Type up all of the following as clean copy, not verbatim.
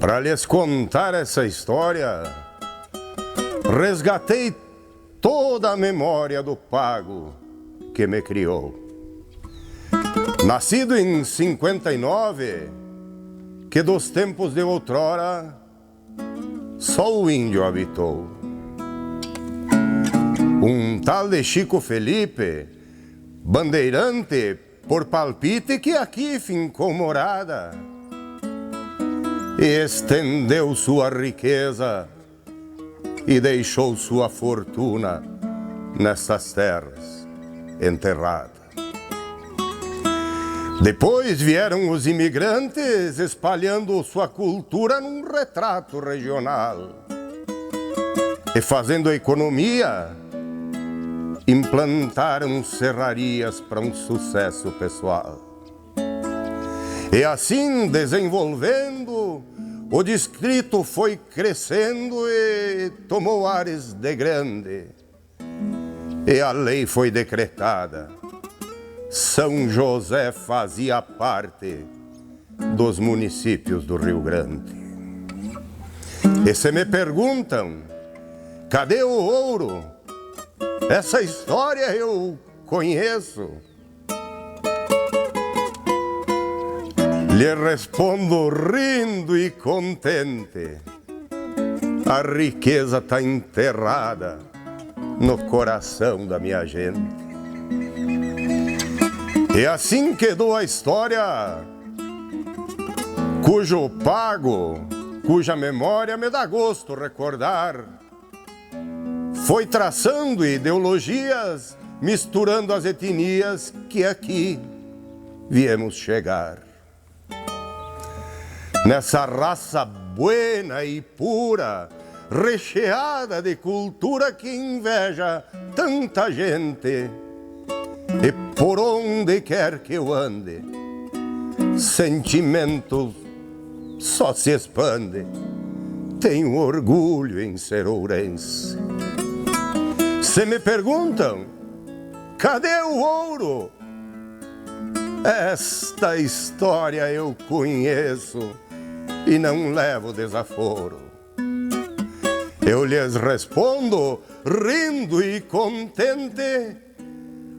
Para lhes contar essa história, resgatei toda a memória do pago que me criou. Nascido em 59, que dos tempos de outrora só o índio habitou. Um tal de Chico Felipe, bandeirante por palpite, que aqui fincou morada e estendeu sua riqueza e deixou sua fortuna nessas terras enterrada. Depois vieram os imigrantes espalhando sua cultura num retrato regional e fazendo economia, implantaram serrarias para um sucesso pessoal. E assim, desenvolvendo, o distrito foi crescendo e tomou ares de grande. E a lei foi decretada. São José fazia parte dos municípios do Rio Grande. E se me perguntam, cadê o ouro? Essa história eu conheço. Lhe respondo rindo e contente. A riqueza está enterrada no coração da minha gente. E assim quedou a história, cujo pago, cuja memória me dá gosto recordar. Foi traçando ideologias, misturando as etnias que aqui viemos chegar. Nessa raça buena e pura, recheada de cultura que inveja tanta gente. E por onde quer que eu ande, sentimento só se expande. Tenho orgulho em ser ourense. Se me perguntam, cadê o ouro? Esta história eu conheço e não levo desaforo. Eu lhes respondo, rindo e contente,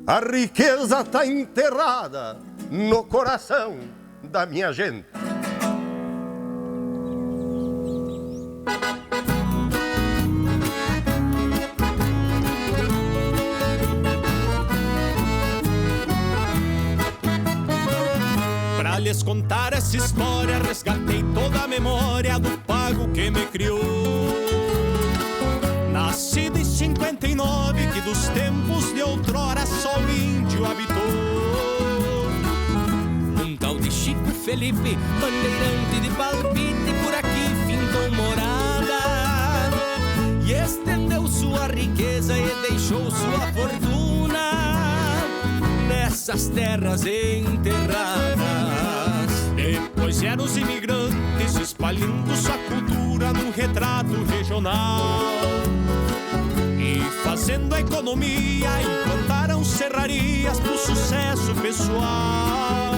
a riqueza está enterrada no coração da minha gente. Pra lhes contar essa história, resgatei toda a memória do pago que me criou. Nascido em 59, que dos tempos de outrora só o índio habitou. Um tal de Chico Felipe, bandeirante de palpite, por aqui fincou morada e estendeu sua riqueza e deixou sua fortuna nessas terras enterradas. Depois vieram os imigrantes espalhando sua cultura num retrato regional e fazendo a economia, implantaram serrarias pro sucesso pessoal.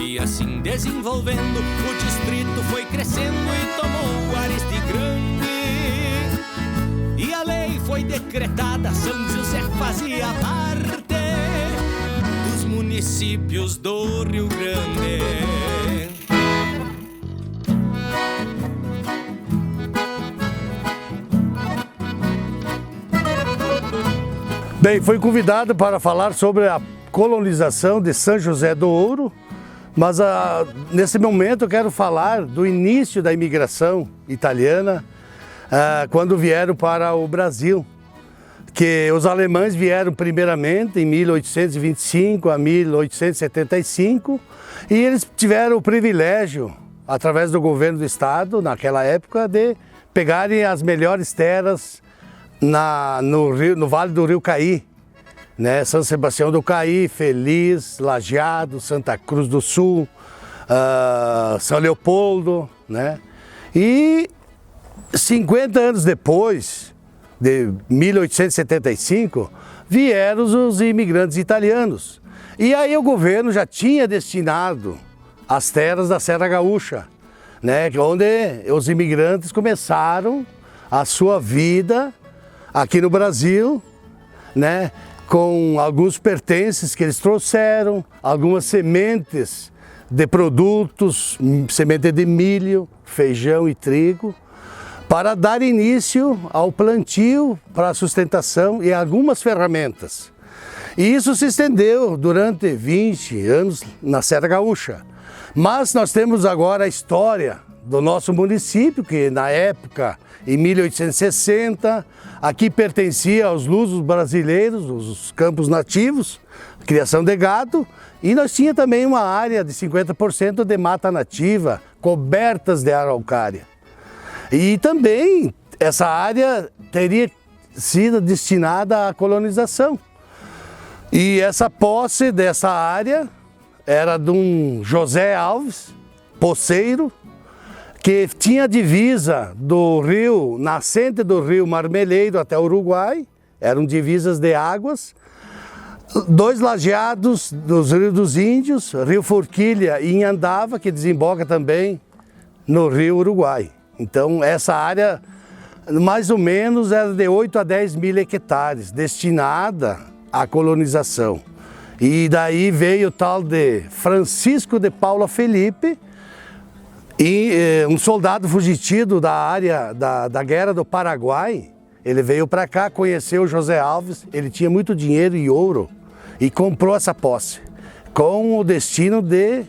E assim desenvolvendo, o distrito foi crescendo e tomou ares de grande. E a lei foi decretada, São José fazia parte dos municípios do Rio Grande. Bem, fui convidado para falar sobre a colonização de São José do Ouro, mas nesse momento eu quero falar do início da imigração italiana, quando vieram para o Brasil, que os alemães vieram primeiramente em 1825 a 1875 e eles tiveram o privilégio, através do governo do estado, naquela época, de pegarem as melhores terras no Vale do Rio Caí, né? São Sebastião do Caí, Feliz, Lajeado, Santa Cruz do Sul, São Leopoldo, né? E 50 anos depois, de 1875, vieram os imigrantes italianos. E aí o governo já tinha destinado as terras da Serra Gaúcha, né, onde os imigrantes começaram a sua vida aqui no Brasil, né, com alguns pertences que eles trouxeram, algumas sementes de produtos, semente de milho, feijão e trigo, para dar início ao plantio para a sustentação e algumas ferramentas. E isso se estendeu durante 20 anos na Serra Gaúcha. Mas nós temos agora a história do nosso município, que na época, em 1860, aqui pertencia aos lusos brasileiros, os campos nativos, criação de gado, e nós tinha também uma área de 50% de mata nativa, cobertas de araucária. E também essa área teria sido destinada à colonização. E essa posse dessa área era de um José Alves, poceiro, que tinha divisa do rio, nascente do rio Marmeleiro até o Uruguai, eram divisas de águas, 2 lajeados dos Rios dos Índios, Rio Forquilha e Inhandava, que desemboca também no rio Uruguai. Então essa área, mais ou menos, era de 8 a 10 mil hectares, destinada à colonização. E daí veio o tal de Francisco de Paula Felipe, e um soldado fugitivo da área da Guerra do Paraguai. Ele veio para cá, conheceu José Alves, ele tinha muito dinheiro e ouro e comprou essa posse, com o destino de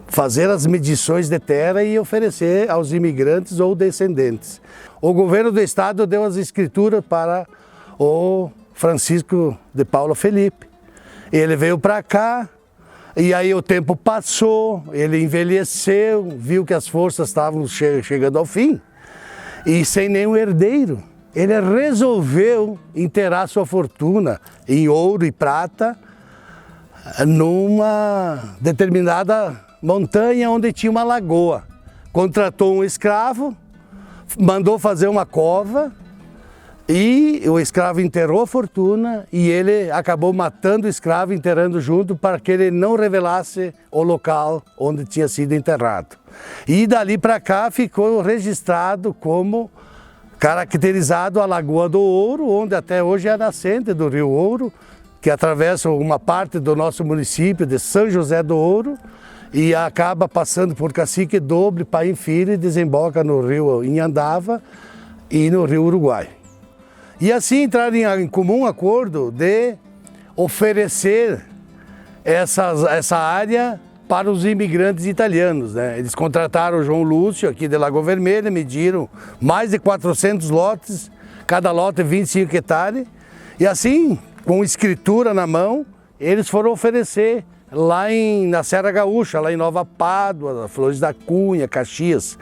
fazer as medições de terra e oferecer aos imigrantes ou descendentes. O governo do estado deu as escrituras para o Francisco de Paula Felipe. Ele veio para cá, e aí o tempo passou, ele envelheceu, viu que as forças estavam chegando ao fim, e sem nenhum herdeiro, ele resolveu enterrar sua fortuna em ouro e prata numa determinada montanha onde tinha uma lagoa. Contratou um escravo, mandou fazer uma cova, e o escravo enterrou a fortuna e ele acabou matando o escravo, enterrando junto, para que ele não revelasse o local onde tinha sido enterrado. E dali para cá ficou registrado como caracterizado a Lagoa do Ouro, onde até hoje é a nascente do Rio Ouro, que atravessa uma parte do nosso município de São José do Ouro e acaba passando por Cacique Doble, Paim Filho e desemboca no rio Inhandava e no rio Uruguai. E assim entraram em comum acordo de oferecer essa área para os imigrantes italianos, né? Eles contrataram o João Lúcio aqui de Lagoa Vermelha, mediram mais de 400 lotes, cada lote 25 hectares, e assim, com escritura na mão, eles foram oferecer lá na Serra Gaúcha, lá em Nova Pádua, Flores da Cunha, Caxias.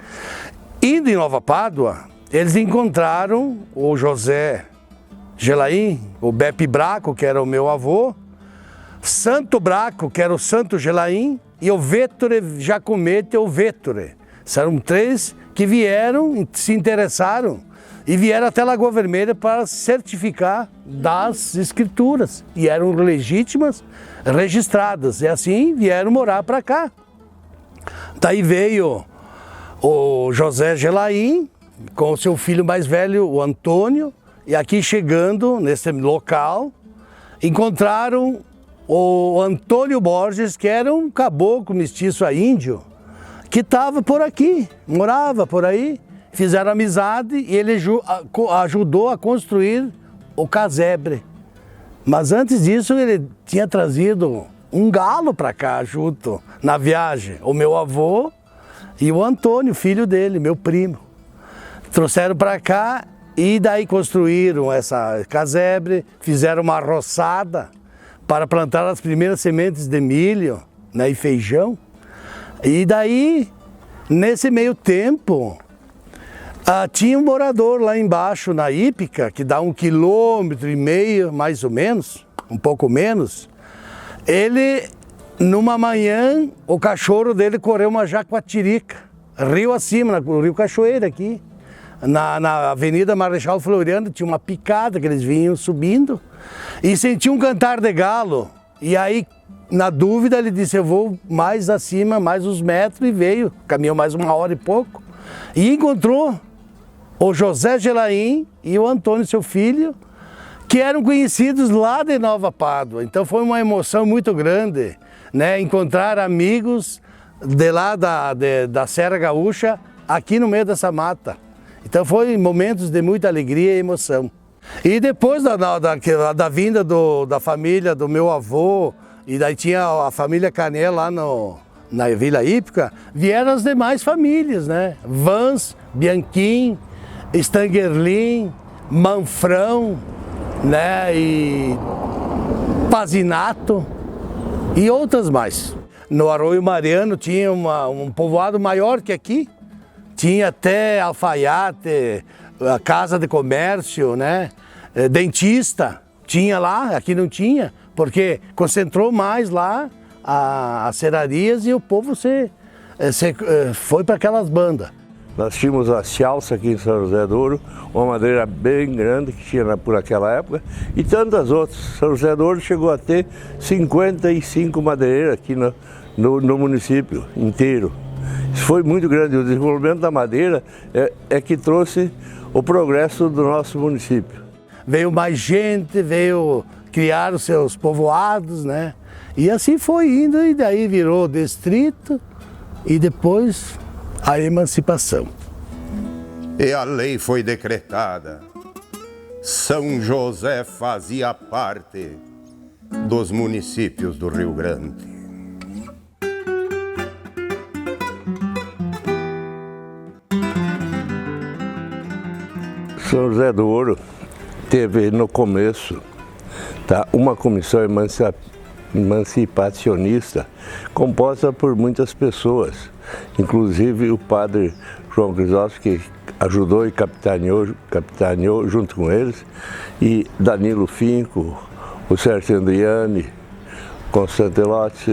Indo em Nova Pádua, eles encontraram o José Gelaim, o Beppe Braco, que era o meu avô, Santo Braco, que era o Santo Gelaim, e o Vettore Giacomete, o Vettore. Eram 3 que vieram, se interessaram e vieram até Lagoa Vermelha para certificar das escrituras. E eram legítimas, registradas. E assim vieram morar para cá. Daí veio o José Gelaim, com o seu filho mais velho, o Antônio, e aqui chegando nesse local, encontraram o Antônio Borges, que era um caboclo mestiço a índio, que estava por aqui, morava por aí, fizeram amizade e ele ajudou a construir o casebre. Mas antes disso ele tinha trazido um galo para cá junto na viagem, o meu avô e o Antônio, filho dele, meu primo. Trouxeram para cá e daí construíram essa casebre, fizeram uma roçada para plantar as primeiras sementes de milho, né, e feijão. E daí, nesse meio tempo, tinha um morador lá embaixo na Hípica, que dá 1,5 km, mais ou menos, um pouco menos. Ele, numa manhã, o cachorro dele correu uma jacuatirica, rio acima, no Rio Cachoeira aqui. Na Avenida Marechal Floriano tinha uma picada que eles vinham subindo e sentiu um cantar de galo. E aí na dúvida, ele disse, eu vou mais acima, mais uns metros, e veio, caminhou mais 1 hora e pouco, e encontrou o José Gelaim e o Antônio, seu filho, que eram conhecidos lá de Nova Pádua. Então foi uma emoção muito grande, né? Encontrar amigos de lá da Serra Gaúcha, aqui no meio dessa mata. Então foi momentos de muita alegria e emoção. E depois da vinda da família do meu avô, e daí tinha a família Canel lá na Vila Hípica, vieram as demais famílias, né? Vans, Bianchim, Stangerlin, Manfrão, né? E Pazinato e outras mais. No Arroio Mariano tinha um povoado maior que aqui, tinha até alfaiate, a casa de comércio, né? Dentista, tinha lá, aqui não tinha, porque concentrou mais lá as serrarias e o povo foi para aquelas bandas. Nós tínhamos a Chalça aqui em São José do Ouro, uma madeira bem grande que tinha por aquela época, e tantas outras. São José do Ouro chegou a ter 55 madeireiras aqui no município inteiro. Isso foi muito grande. O desenvolvimento da madeira é que trouxe o progresso do nosso município. Veio mais gente, veio criar os seus povoados, né? E assim foi indo, e daí virou distrito, e depois a emancipação. E a lei foi decretada. São José fazia parte dos municípios do Rio Grande. São José do Ouro teve no começo uma comissão emancipacionista composta por muitas pessoas, inclusive o padre João Crisóstomo, que ajudou e capitaneou junto com eles, e Danilo Finco, o Sérgio Andriani, Constante Lotz,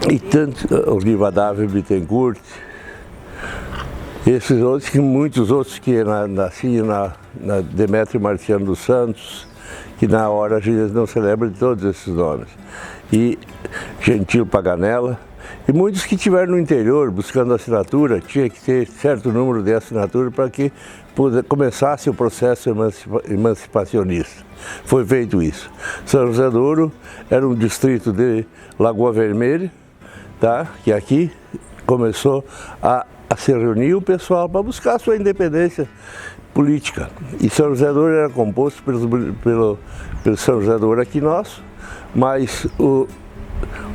e tanto o Rivadavia Bittencourt, esses outros, muitos outros que nasciam na Demétrio Marciano dos Santos, que na hora a gente não se lembra de todos esses nomes, e Gentil Paganella, e muitos que estiveram no interior buscando assinatura, tinha que ter certo número de assinatura para que começasse o processo emancipacionista. Foi feito isso. São José do Ouro era um distrito de Lagoa Vermelha, que aqui começou a se reunir o pessoal para buscar a sua independência política. E São José do Ouro era composto pelo São José do Ouro aqui nosso, mas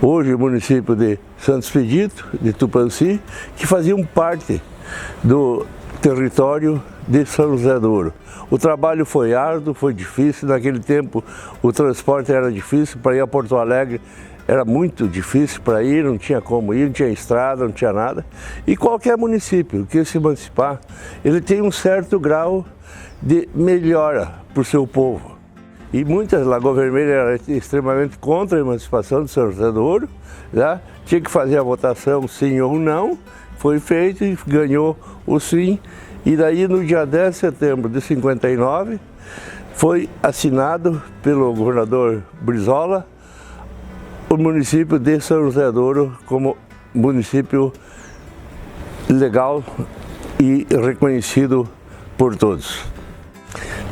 hoje o município de Santo Expedito, de Tupãssi, que faziam parte do território de São José do Ouro. O trabalho foi árduo, foi difícil. Naquele tempo o transporte era difícil, para ir a Porto Alegre era muito difícil para ir, não tinha como ir, não tinha estrada, não tinha nada. E qualquer município que se emancipar, ele tem um certo grau de melhora para o seu povo. E muitas, Lagoa Vermelha era extremamente contra a emancipação de São José do Ouro, tinha que fazer a votação sim ou não, foi feito e ganhou o sim. E daí no dia 10 de setembro de 59, foi assinado pelo governador Brizola o município de São José do Ouro como município legal e reconhecido por todos.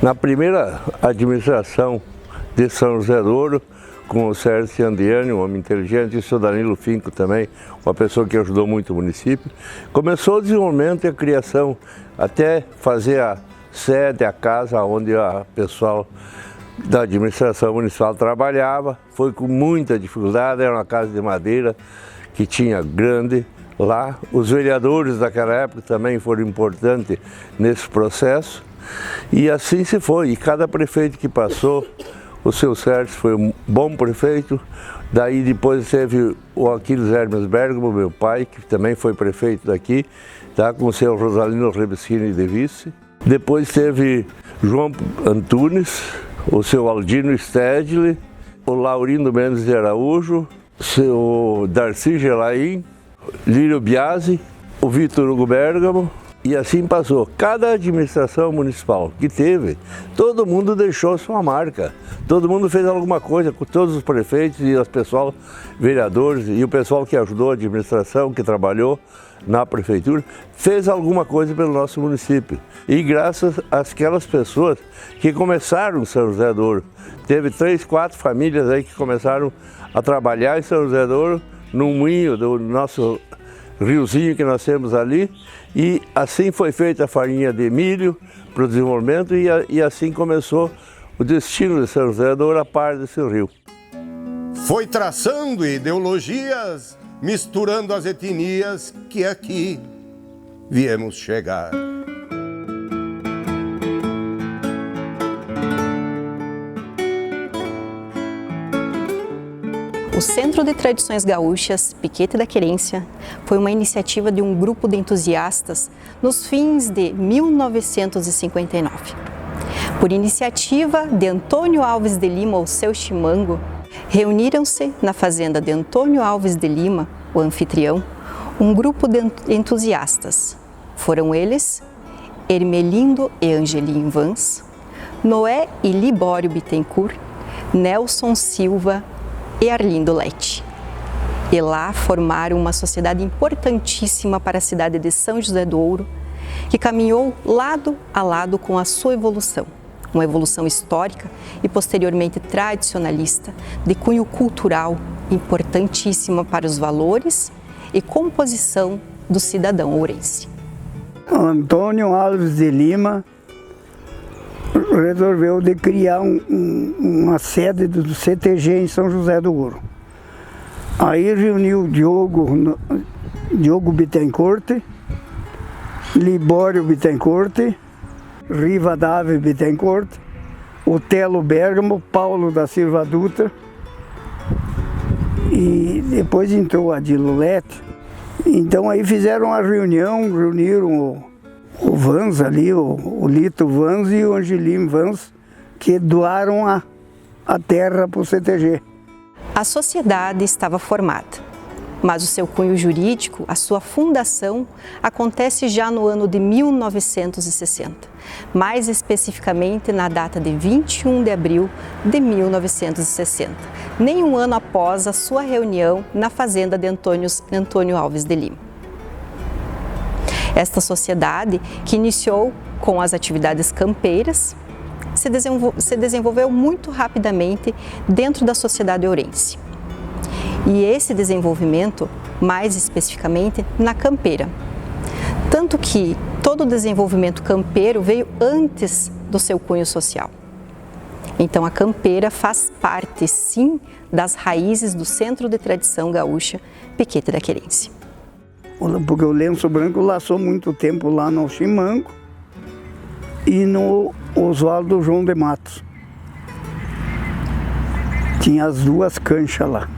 Na primeira administração de São José do Ouro, com o Sérgio Andriani, um homem inteligente, e o seu Danilo Finco também, uma pessoa que ajudou muito o município, começou o desenvolvimento e a criação, até fazer a sede, a casa onde o pessoal da administração municipal trabalhava. Foi com muita dificuldade, era uma casa de madeira que tinha grande lá. Os vereadores daquela época também foram importantes nesse processo, e assim se foi. E cada prefeito que passou, o seu Sérgio foi um bom prefeito. Daí depois teve o Aquiles Hermes Bergamo, meu pai, que também foi prefeito daqui, com o seu Rosalino Rebeschini de vice. Depois teve João Antunes, o seu Aldino Stedley, o Laurindo Mendes de Araújo, o seu Darcy Gelaim, Lírio Biasi, o Vitor Hugo Bergamo E assim passou. Cada administração municipal que teve, todo mundo deixou sua marca. Todo mundo fez alguma coisa, com todos os prefeitos e os pessoal, vereadores e o pessoal que ajudou a administração, que trabalhou na prefeitura, fez alguma coisa pelo nosso município. E graças àquelas pessoas que começaram em São José do Ouro. Teve 3, 4 famílias aí que começaram a trabalhar em São José do Ouro, no moinho do nosso riozinho que nós temos ali, e assim foi feita a farinha de milho para o desenvolvimento e assim começou o destino de São José do Ouro a par desse rio. Foi traçando ideologias, misturando as etnias que aqui viemos chegar. O Centro de Tradições Gaúchas, Piquete da Querência, foi uma iniciativa de um grupo de entusiastas nos fins de 1959. Por iniciativa de Antônio Alves de Lima, o seu Chimango, reuniram-se na fazenda de Antônio Alves de Lima, o anfitrião, um grupo de entusiastas. Foram eles Hermelindo e Angelim Vans, Noé e Libório Bittencourt, Nelson Silva e Arlindo Lete. E lá formaram uma sociedade importantíssima para a cidade de São José do Ouro, que caminhou lado a lado com a sua evolução. Uma evolução histórica e posteriormente tradicionalista, de cunho cultural, importantíssima para os valores e composição do cidadão ourense. Antônio Alves de Lima resolveu de criar uma sede do CTG em São José do Ouro. Aí reuniu Diogo Bittencourt, Libório Bittencourt, Rivadavia Bittencourt, Otelo Bergamo, Paulo da Silva Dutra, e depois entrou a Dilulete. Então aí fizeram uma reunião, reuniram o Vans ali, o Lito Vans e o Angelim Vans, que doaram a terra para o CTG. A sociedade estava formada, mas o seu cunho jurídico, a sua fundação, acontece já no ano de 1960, mais especificamente na data de 21 de abril de 1960, nem um ano após a sua reunião na fazenda de Antônio Alves de Lima. Esta sociedade, que iniciou com as atividades campeiras, se desenvolveu muito rapidamente dentro da sociedade ourense. E esse desenvolvimento, mais especificamente, na campeira. Tanto que todo o desenvolvimento campeiro veio antes do seu cunho social. Então a campeira faz parte, sim, das raízes do Centro de Tradição Gaúcha Piquete da Querência. Porque o Lenço Branco laçou muito tempo lá no Chimango e no Oswaldo João de Matos. Tinha as duas canchas lá.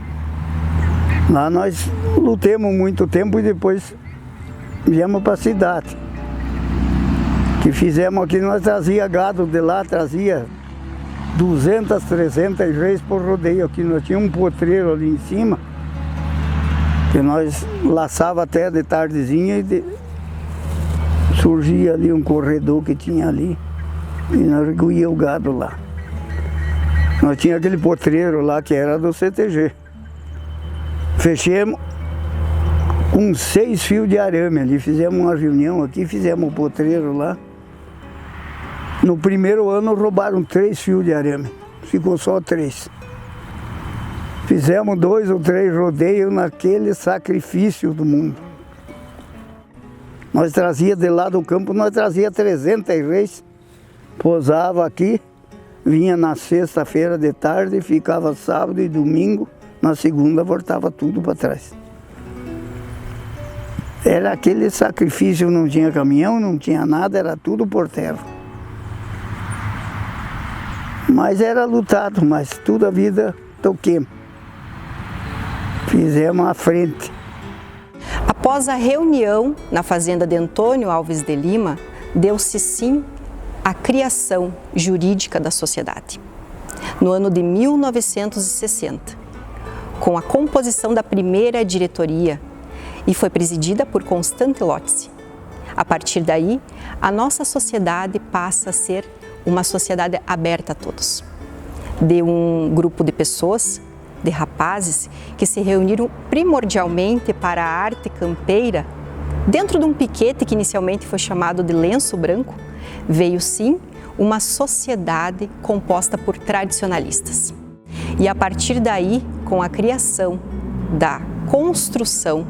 Lá nós lutemos muito tempo e depois viemos para a cidade. Que fizemos aqui, nós trazia gado de lá, trazia 200, 300 reis por rodeio. Aqui nós tínhamos um potreiro ali em cima, que nós laçava até de tardezinha e surgia ali um corredor que tinha ali e nós recolhia o gado lá. Nós tinha aquele potreiro lá que era do CTG. Fechemos com 6 fios de arame ali, fizemos uma reunião aqui, fizemos um potreiro lá. No primeiro ano roubaram 3 fios de arame, ficou só 3. Fizemos 2 ou 3 rodeios naquele sacrifício do mundo. Nós trazia de lá do campo, nós trazia 300 reis, posava aqui, vinha na sexta-feira de tarde, ficava sábado e domingo, na segunda voltava tudo para trás. Era aquele sacrifício, não tinha caminhão, não tinha nada, era tudo por terra. Mas era lutado, mas toda a vida toquemos. Fizemos a frente. Após a reunião na fazenda de Antônio Alves de Lima, deu-se sim a criação jurídica da sociedade. No ano de 1960, com a composição da primeira diretoria, e foi presidida por Constante Lotze. A partir daí, a nossa sociedade passa a ser uma sociedade aberta a todos. De um grupo de pessoas, de rapazes, que se reuniram primordialmente para a arte campeira, dentro de um piquete que inicialmente foi chamado de lenço branco, veio sim uma sociedade composta por tradicionalistas. E a partir daí, com a criação da construção,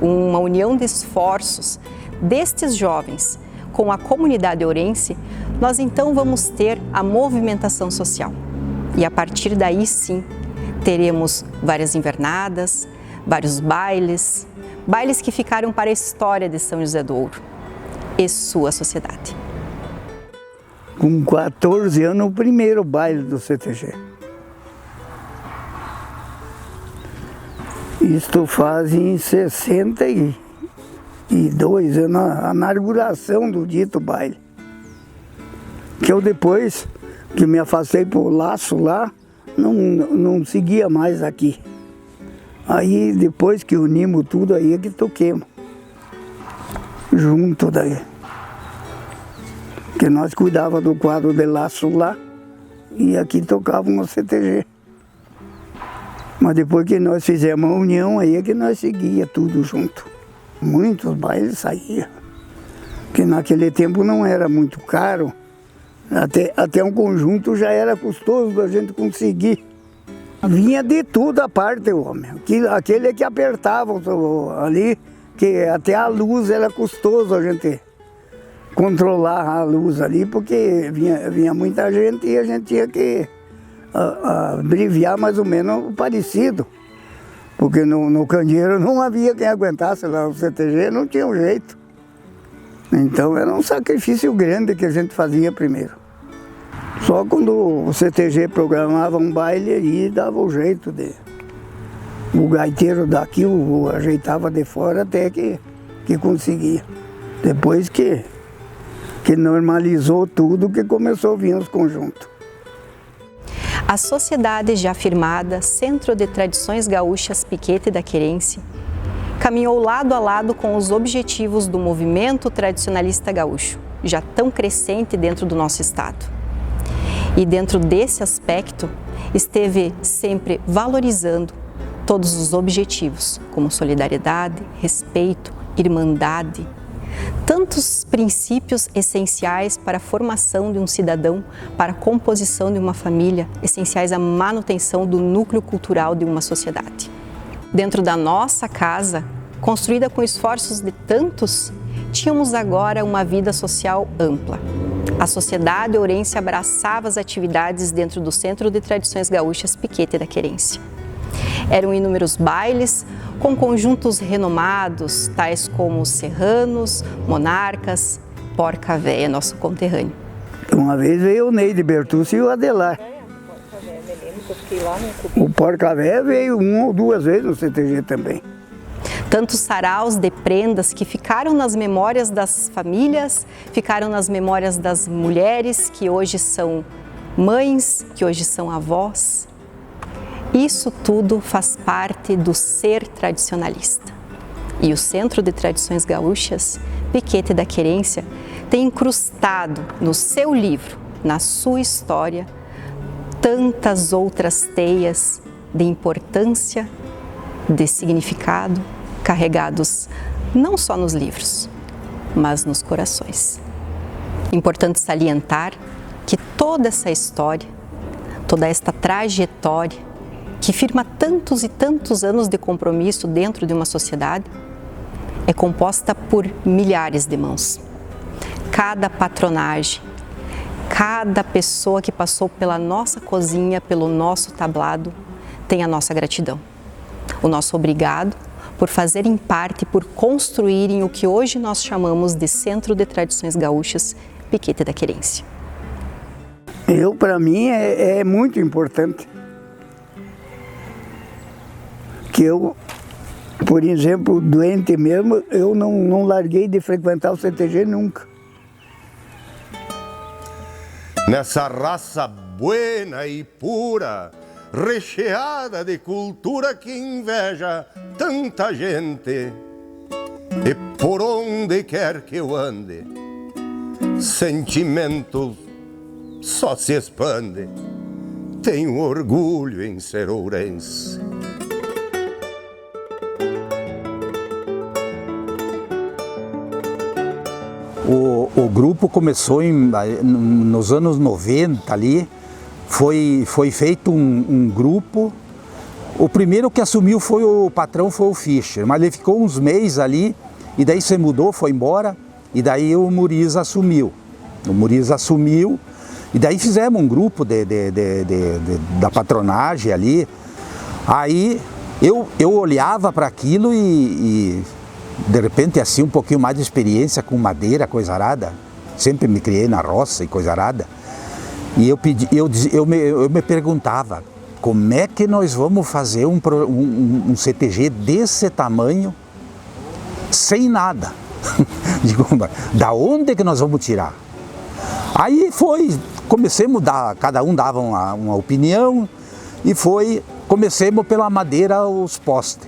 uma união de esforços destes jovens com a comunidade ourense, nós então vamos ter a movimentação social. E a partir daí sim, teremos várias invernadas, vários bailes, bailes que ficaram para a história de São José do Ouro e sua sociedade. Com 14 anos, o primeiro baile do CTG. Isto faz em 62 anos, a inauguração do dito baile. Que eu depois que me afastei pro laço lá, não seguia mais aqui. Aí depois que unimos tudo, aí é que toquemos. Junto daí. Que nós cuidava do quadro de laço lá e aqui tocávamos no CTG. Mas depois que nós fizemos a união, aí é que nós seguia tudo junto. Muitos bailes saíam. Porque naquele tempo não era muito caro. Até um conjunto já era custoso da gente conseguir. Vinha de tudo a parte, homem. Aquele que apertava ali, que até a luz era custoso a gente controlar a luz ali, porque vinha muita gente e a gente tinha que abreviar mais ou menos o parecido. Porque no candeeiro não havia quem aguentasse lá, o CTG não tinha um jeito. Então era um sacrifício grande que a gente fazia primeiro. Só quando o CTG programava um baile aí dava o jeito de... O gaiteiro daqui o ajeitava de fora até que conseguia. Depois que normalizou tudo, que começou a vir os conjuntos. A sociedade já firmada, Centro de Tradições Gaúchas Piquete da Querência, caminhou lado a lado com os objetivos do movimento tradicionalista gaúcho, já tão crescente dentro do nosso estado. E dentro desse aspecto, esteve sempre valorizando todos os objetivos, como solidariedade, respeito, irmandade, tantos princípios essenciais para a formação de um cidadão, para a composição de uma família, essenciais à manutenção do núcleo cultural de uma sociedade. Dentro da nossa casa, construída com esforços de tantos, tínhamos agora uma vida social ampla. A sociedade ourense abraçava as atividades dentro do Centro de Tradições Gaúchas Piquete da Querência. Eram inúmeros bailes com conjuntos renomados, tais como os Serranos, Monarcas, Porca Véia, nosso conterrâneo. Uma vez veio o Neide Bertucci e o Adelar. O Porca Véia veio 1 ou 2 vezes no CTG também. Tantos saraus de prendas que ficaram nas memórias das famílias, ficaram nas memórias das mulheres que hoje são mães, que hoje são avós. Isso tudo faz parte do ser tradicionalista. E o Centro de Tradições Gaúchas, Piquete da Querência, tem incrustado no seu livro, na sua história, tantas outras teias de importância, de significado, carregados não só nos livros, mas nos corações. Importante salientar que toda essa história, toda esta trajetória, que firma tantos e tantos anos de compromisso dentro de uma sociedade, é composta por milhares de mãos. Cada patronagem, cada pessoa que passou pela nossa cozinha, pelo nosso tablado, tem a nossa gratidão. O nosso obrigado por fazerem parte, por construírem o que hoje nós chamamos de Centro de Tradições Gaúchas Piquete da Querência. Para mim, é muito importante. Que eu, por exemplo, doente mesmo, eu não larguei de frequentar o CTG nunca. Nessa raça buena e pura, recheada de cultura que inveja tanta gente, e por onde quer que eu ande, sentimentos só se expande. Tenho orgulho em ser ourense. O grupo começou nos anos 90 ali, foi feito um grupo. O primeiro que assumiu foi o patrão, foi o Fischer, mas ele ficou uns meses ali e daí se mudou, foi embora e daí o Muriz assumiu. E daí fizemos um grupo da patronagem ali. Aí eu olhava para aquilo e de repente assim um pouquinho mais de experiência com madeira, coisa arada. Sempre me criei na roça e coisa arada. E eu me perguntava, como é que nós vamos fazer um CTG desse tamanho sem nada? Digo, da onde que nós vamos tirar? Aí comecemos a dar, cada um dava uma opinião e comecemos pela madeira, os postes.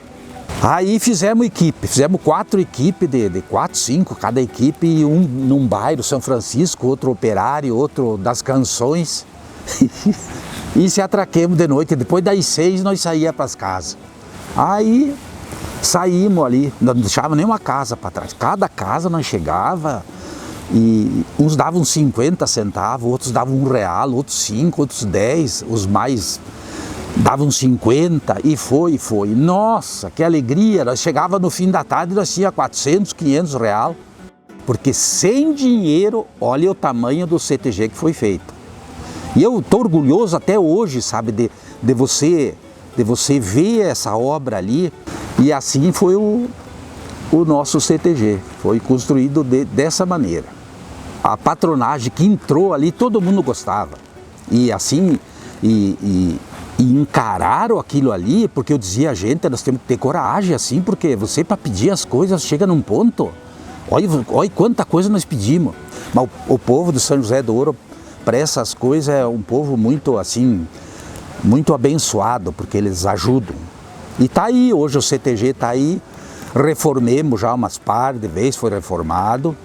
Aí fizemos 4 equipes de 4, 5 cada equipe, e um num bairro, São Francisco, outro Operário, outro das Canções. E se atraquemos de noite, depois das 6 nós saíamos para as casas. Aí saímos ali, não deixávamos nenhuma casa para trás. Cada casa nós chegava e uns davam 50 centavos, outros davam R$1, outros 5, outros 10, os mais davam 50 e foi. Nossa, que alegria! Nós chegava no fim da tarde e nós tínhamos 400, 500 real. Porque sem dinheiro, olha o tamanho do CTG que foi feito. E eu estou orgulhoso até hoje, sabe, de você ver essa obra ali. E assim foi o nosso CTG, foi construído dessa maneira. A patronagem que entrou ali, todo mundo gostava. E assim, e encararam aquilo ali, porque eu dizia, gente, nós temos que ter coragem assim, porque você para pedir as coisas chega num ponto, olha quanta coisa nós pedimos. Mas o povo de São José do Ouro, para essas coisas, é um povo muito assim, muito abençoado, porque eles ajudam. E tá aí, hoje o CTG tá aí, reformemos já umas par de vezes, foi reformado.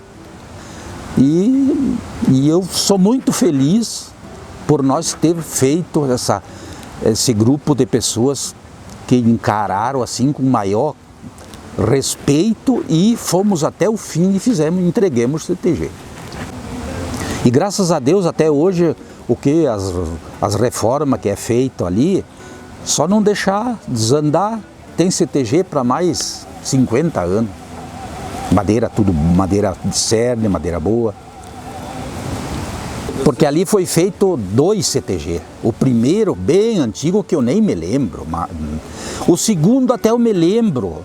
E eu sou muito feliz por nós ter feito esse grupo de pessoas que encararam assim com maior respeito e fomos até o fim e entreguemos o CTG. E graças a Deus até hoje as reformas que é feito ali, só não deixar desandar, tem CTG para mais 50 anos. Madeira, tudo madeira de cerne, madeira boa. Porque ali foi feito 2 CTG. O primeiro, bem antigo, que eu nem me lembro. O segundo até eu me lembro.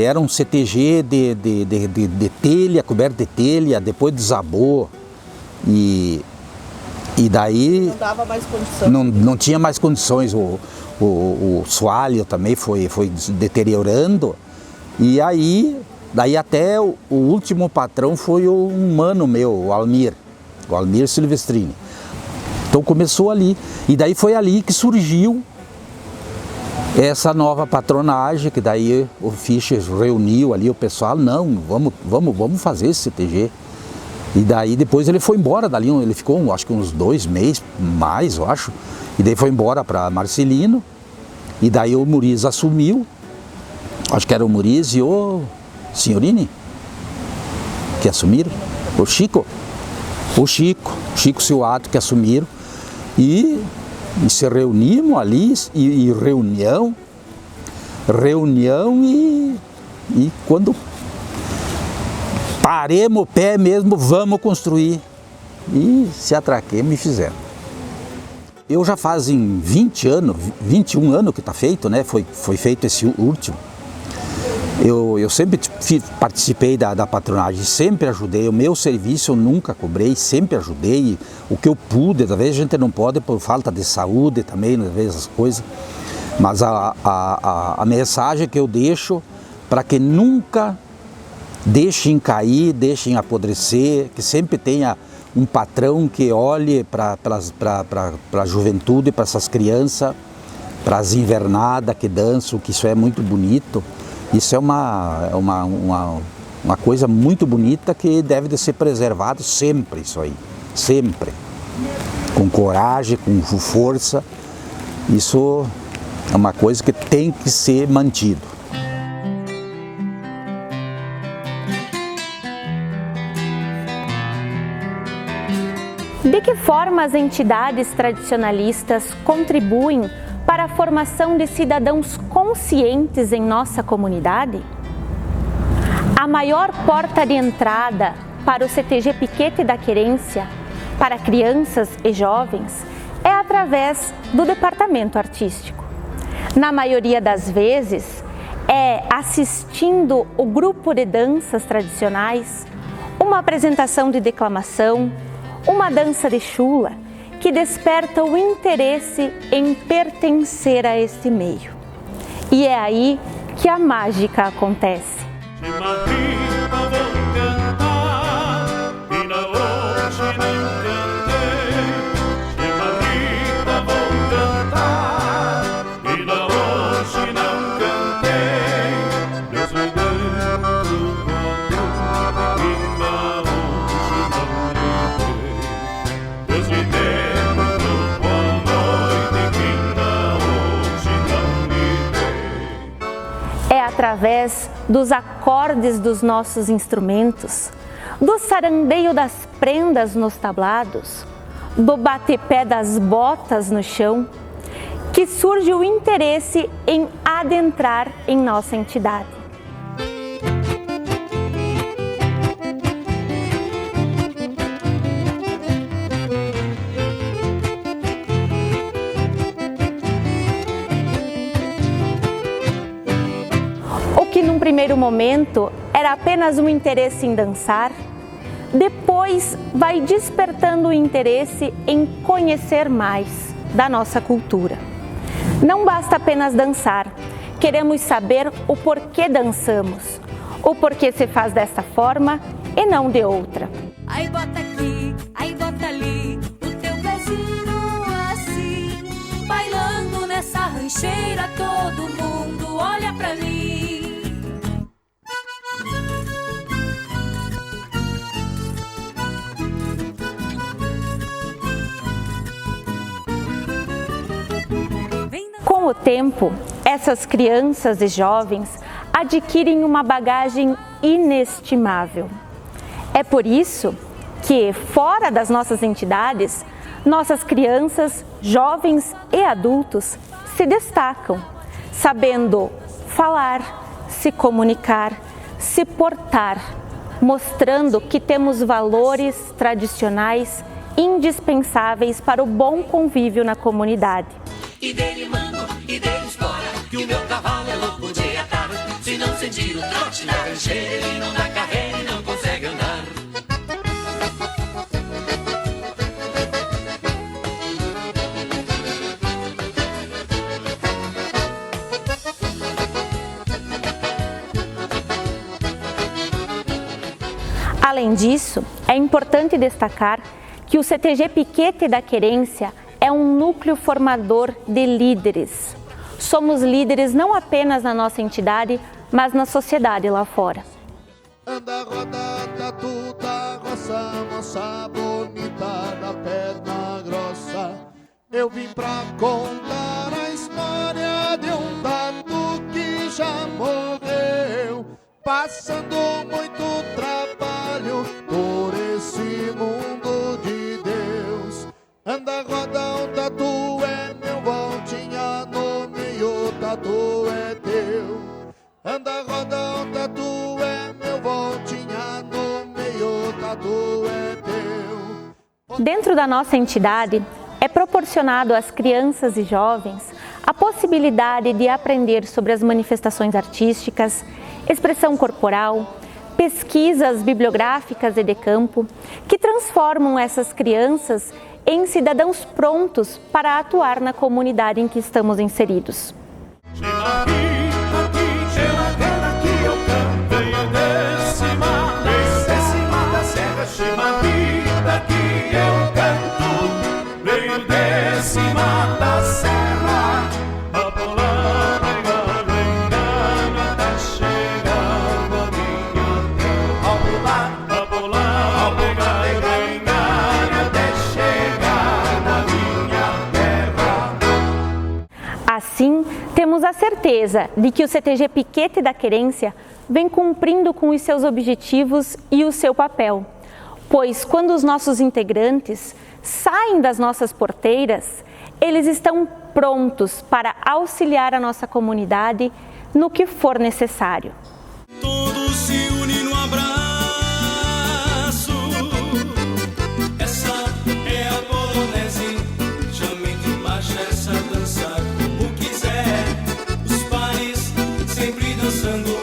Era um CTG de telha, coberto de telha, depois desabou. E daí não dava mais condições. Não tinha mais condições. O soalho também foi deteriorando. E daí até o último patrão foi um mano meu, o Almir Silvestrini. Então começou ali. E daí foi ali que surgiu essa nova patronagem, que daí o Fischer reuniu ali o pessoal, não, vamos fazer esse CTG. E daí depois ele foi embora dali, ele ficou acho que uns 2 meses, mais eu acho, e daí foi embora para Marcelino, e daí o Muriz assumiu, acho que era o Muriz e o Signorini que assumiram, o Chico Silvato que assumiram, e se reunimos ali, e reunião e quando paremos o pé mesmo, vamos construir. E se atraquemos e fizemos. Eu já fazem 21 anos que está feito, né? Foi feito esse último. Eu sempre participei da patronagem, sempre ajudei. O meu serviço eu nunca cobrei, sempre ajudei. O que eu pude, às vezes a gente não pode por falta de saúde também, às vezes as coisas. Mas a mensagem que eu deixo para que nunca deixem cair, deixem apodrecer, que sempre tenha um patrão que olhe para a juventude, para essas crianças, para as invernadas que dançam, que isso é muito bonito. Isso é uma coisa muito bonita que deve de ser preservado sempre, isso aí, sempre. Com coragem, com força, isso é uma coisa que tem que ser mantido. De que forma as entidades tradicionalistas contribuem para a formação de cidadãos conscientes em nossa comunidade? A maior porta de entrada para o CTG Piquete da Querência, para crianças e jovens, é através do departamento artístico. Na maioria das vezes, é assistindo o grupo de danças tradicionais, uma apresentação de declamação, uma dança de chula, que desperta o interesse em pertencer a este meio. E é aí que a mágica acontece. Através dos acordes dos nossos instrumentos, do sarandeio das prendas nos tablados, do bate-pé das botas no chão, que surge o interesse em adentrar em nossa entidade. Num primeiro momento era apenas um interesse em dançar, depois vai despertando o interesse em conhecer mais da nossa cultura. Não basta apenas dançar, queremos saber o porquê dançamos, o porquê se faz desta forma e não de outra. Aí bota aqui, aí bota ali, o teu pezinho assim, bailando nessa rancheira, todo mundo olha pra mim. Com o tempo, essas crianças e jovens adquirem uma bagagem inestimável. É por isso que, fora das nossas entidades, nossas crianças, jovens e adultos se destacam, sabendo falar, se comunicar, se portar, mostrando que temos valores tradicionais indispensáveis para o bom convívio na comunidade. E dele mando, e dele espora, que o meu cavalo é louco de atar. Se não sentir o trote na rancheira, ele não dá carreira e não consegue andar. Além disso, é importante destacar que o CTG Piquete da Querência é um núcleo formador de líderes. Somos líderes não apenas na nossa entidade, mas na sociedade lá fora. Anda rodada toda roça, moça bonita da perna grossa. Eu vim pra contar a história de um dado que já morreu, passando muito trabalho por esse mundo de Deus. Anda roda um tatu é meu, voltinha no meio, tatu é teu. Anda roda um tatu é meu, voltinha no meio, tatu é teu. Dentro da nossa entidade, é proporcionado às crianças e jovens a possibilidade de aprender sobre as manifestações artísticas, expressão corporal, pesquisas bibliográficas e de campo, que transformam essas crianças em cidadãos prontos para atuar na comunidade em que estamos inseridos. Da serra, a palavra engana da cheia. a certeza de que o CTG Piquete da Querência vem cumprindo com os seus objetivos e o seu papel, pois quando os nossos integrantes saem das nossas porteiras, eles estão prontos para auxiliar a nossa comunidade no que for necessário. Todos se unem no abraço. Essa é a polonese. Chame de marcha essa dança como quiser. Os pares sempre dançando,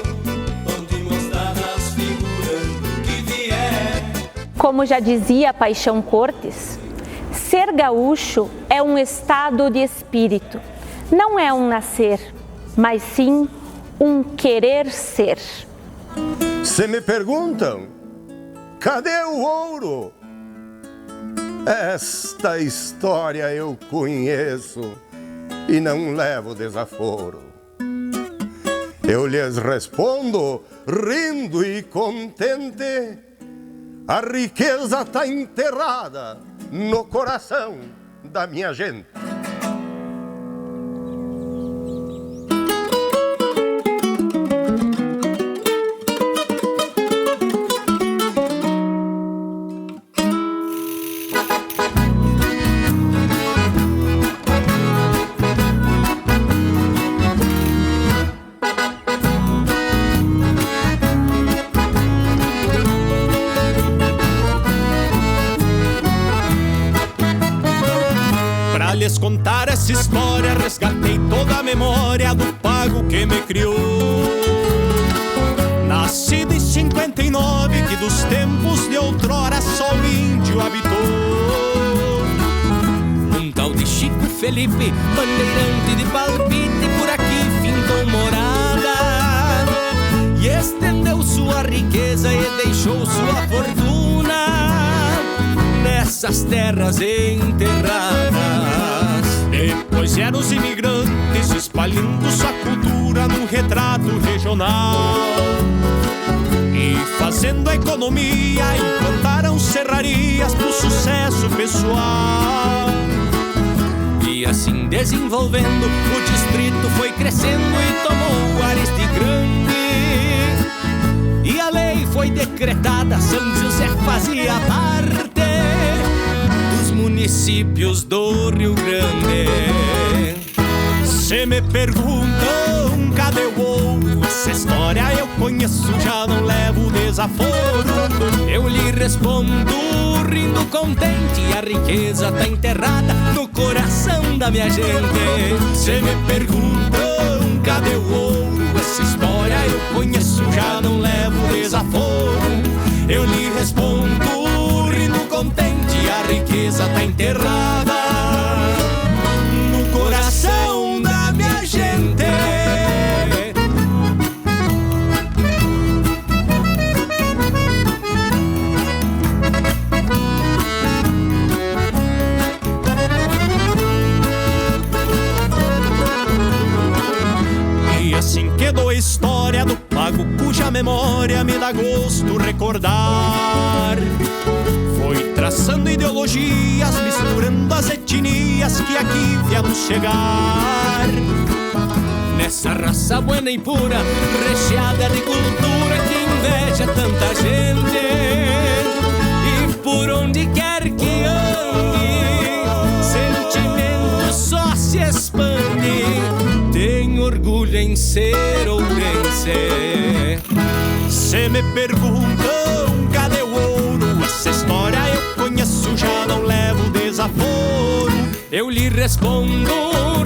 vão de mãos dadas figurando que vier. Como já dizia Paixão Cortes, ser gaúcho é um estado de espírito. Não é um nascer, mas sim um querer ser. Se me perguntam, cadê o ouro? Esta história eu conheço e não levo desaforo. Eu lhes respondo, rindo e contente, a riqueza tá enterrada no coração da minha gente. Lhes contar essa história, resgatei toda a memória do pago que me criou. Nascido em 59, que dos tempos de outrora só o índio habitou. Um tal de Chico Felipe, bandeirante de palpite, por aqui fintou morada e estendeu sua riqueza e deixou sua fortuna nessas terras enterradas. Depois vieram os imigrantes espalhando sua cultura num retrato regional e fazendo a economia implantaram serrarias pro sucesso pessoal. E assim desenvolvendo, o distrito foi crescendo e tomou ares de grande. E a lei foi decretada, São José fazia parte dos municípios do Rio Grande. Se me perguntam cadê o ouro, essa história eu conheço, já não levo desaforo. Eu lhe respondo rindo contente, a riqueza tá enterrada no coração da minha gente. Se me perguntam cadê o ouro, essa história eu conheço, já não levo desaforo. Eu lhe respondo rindo contente, a riqueza tá enterrada no coração da minha gente. E assim quedou a história do pago cuja memória me dá gosto recordar. Foi traçando ideologias, misturando as etnias que aqui viemos chegar. Nessa raça buena e pura, recheada de cultura que inveja tanta gente. E por onde quer que ande, sentimento só se expande. Tenho orgulho em ser ourense. Se me perguntam cadê o ouro, essa história eu conheço, já não levo desaforo. Eu lhe respondo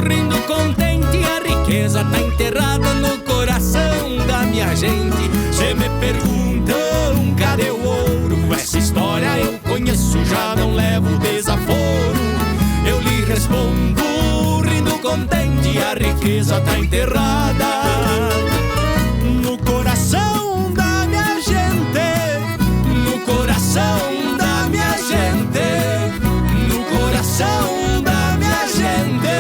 rindo contente, a riqueza tá enterrada no coração da minha gente. Se me perguntam cadê o ouro, essa história eu conheço, já não levo desaforo. Eu lhe respondo rindo contente, a riqueza tá enterrada no coração da minha gente, no coração da minha gente, no coração da minha gente.